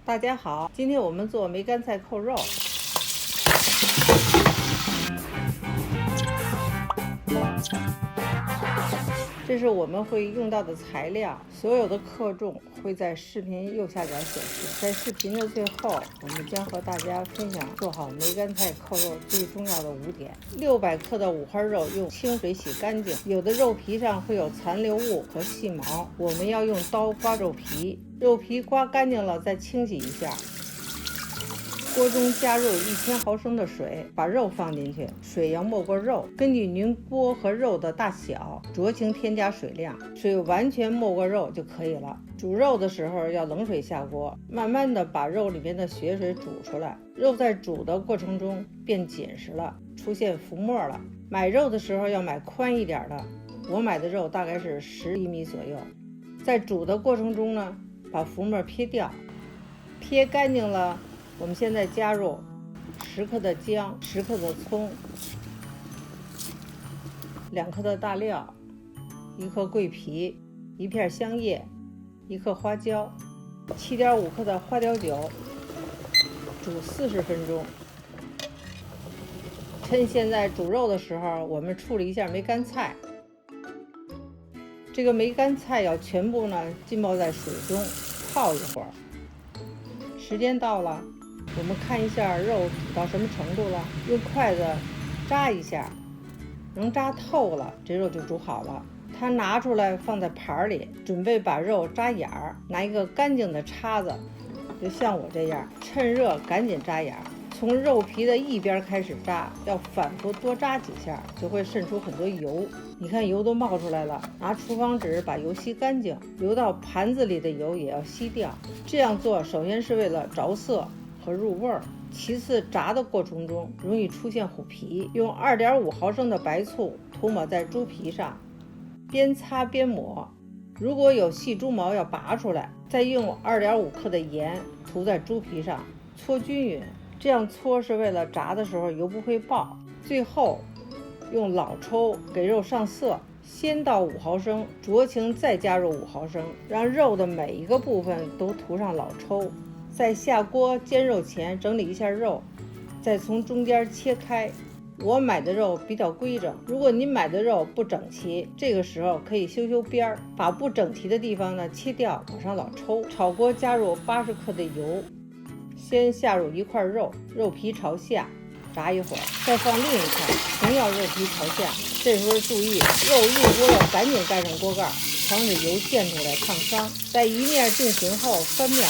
大家好，今天我们做梅干菜扣肉。这是我们会用到的材料，所有的克重会在视频右下角显示。在视频的最后，我们将和大家分享做好梅干菜扣肉最重要的5点。600克的五花肉用清水洗干净，有的肉皮上会有残留物和细毛，我们要用刀刮肉皮，肉皮刮干净了再清洗一下。锅中加入1000毫升的水，把肉放进去，水要没过肉。根据您锅和肉的大小，酌情添加水量，水完全没过肉就可以了。煮肉的时候要冷水下锅，慢慢的把肉里面的血水煮出来。肉在煮的过程中变紧实了，出现浮沫了。买肉的时候要买宽一点的，我买的肉大概是10厘米左右。在煮的过程中呢，把浮沫撇掉，撇干净了。我们现在加入10克的姜、10克的葱、2克的大料、1颗桂皮、1片香叶、1颗花椒、7.5克的花雕酒，煮40分钟。趁现在煮肉的时候，我们处理一下梅干菜。这个梅干菜要全部呢浸泡在水中泡一会儿。时间到了，我们看一下肉煮到什么程度了，用筷子扎一下，能扎透了，这肉就煮好了。它拿出来放在盘里，准备把肉扎眼儿，拿一个干净的叉子，就像我这样，趁热赶紧扎眼儿。从肉皮的一边开始扎，要反复多扎几下，就会渗出很多油。你看油都冒出来了，拿厨房纸把油吸干净，流到盘子里的油也要吸掉。这样做首先是为了着色和入味儿，其次炸的过程中容易出现虎皮，用2.5毫升的白醋涂抹在猪皮上，边擦边抹。如果有细猪毛要拔出来，再用2.5克的盐涂在猪皮上，搓均匀。这样搓是为了炸的时候油不会爆。最后用老抽给肉上色，先倒5毫升，酌情再加入5毫升，让肉的每一个部分都涂上老抽。在下锅煎肉前整理一下肉，再从中间切开。我买的肉比较规整，如果您买的肉不整齐，这个时候可以修修边儿，把不整齐的地方呢切掉，抹上老抽。炒锅加入80克的油，先下入一块肉，肉皮朝下炸一会儿，再放另一块，同样肉皮朝下。这时候注意，肉入锅要赶紧盖上锅盖，防止油溅出来烫伤。在一面定型后翻面，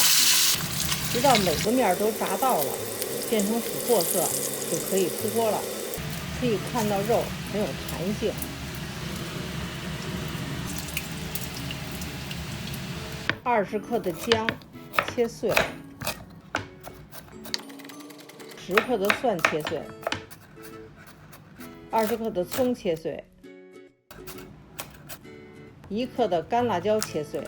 直到每个面都炸到了，变成琥珀色，就可以出锅了。可以看到肉很有弹性。20克的姜切碎，10克的蒜切碎，20克的葱切碎，1克的干辣椒切碎。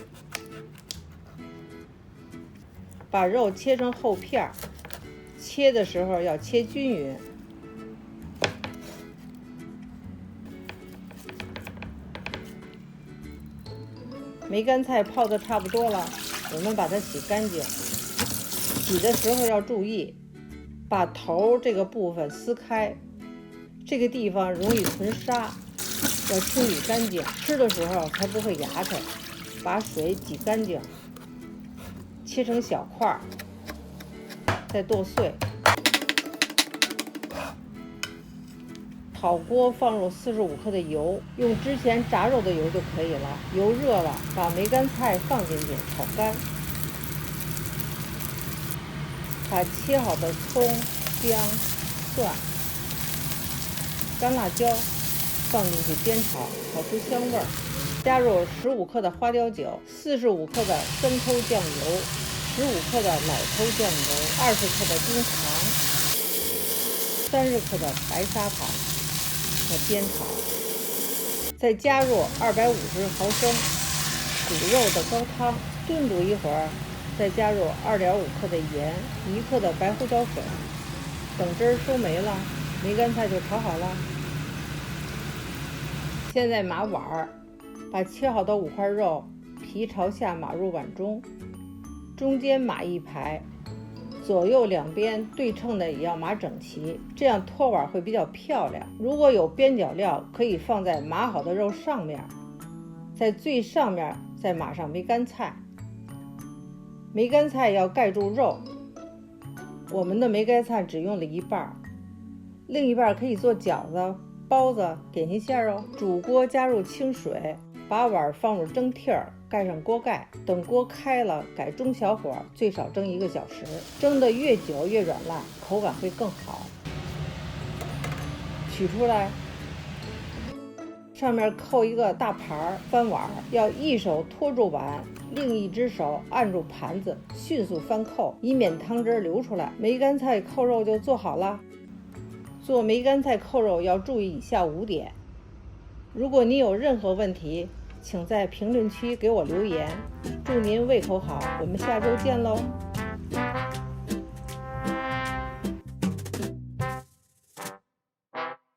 把肉切成厚片，切的时候要切均匀。梅干菜泡的差不多了，我们把它洗干净。洗的时候要注意，把头这个部分撕开，这个地方容易存沙，要清理干净，吃的时候才不会牙碜。把水挤干净，切成小块，再剁碎。炒锅放入45克的油，用之前炸肉的油就可以了。油热了，把梅干菜放进去炒干，把切好的葱、姜、蒜、干辣椒放进去煸炒，炒出香味儿。加入15克的花雕酒、45克的生抽酱油、15克的老抽酱油、20克的冰糖、30克的白砂糖，煸炒。再加入250毫升煮肉的高汤，炖煮一会儿，再加入2.5克的盐、1克的白胡椒粉。等汁儿收没了，梅干菜就炒好了。现在码碗儿，把切好的5块肉皮朝下码入碗中，中间码一排，左右两边对称的也要码整齐，这样托碗会比较漂亮。如果有边角料，可以放在码好的肉上面，在最上面再码上梅干菜。梅干菜要盖住肉，我们的梅干菜只用了一半，另一半可以做饺子、包子、点心馅哦。煮锅加入清水，把碗放入蒸屉儿，盖上锅盖，等锅开了改中小火，最少蒸1个小时，蒸得越久越软烂，口感会更好。取出来，上面扣一个大盘，翻碗要一手托住碗，另一只手按住盘子，迅速翻扣，以免汤汁流出来。梅干菜扣肉就做好了。做梅干菜扣肉要注意以下5点。如果你有任何问题，请在评论区给我留言。祝您胃口好，我们下周见喽。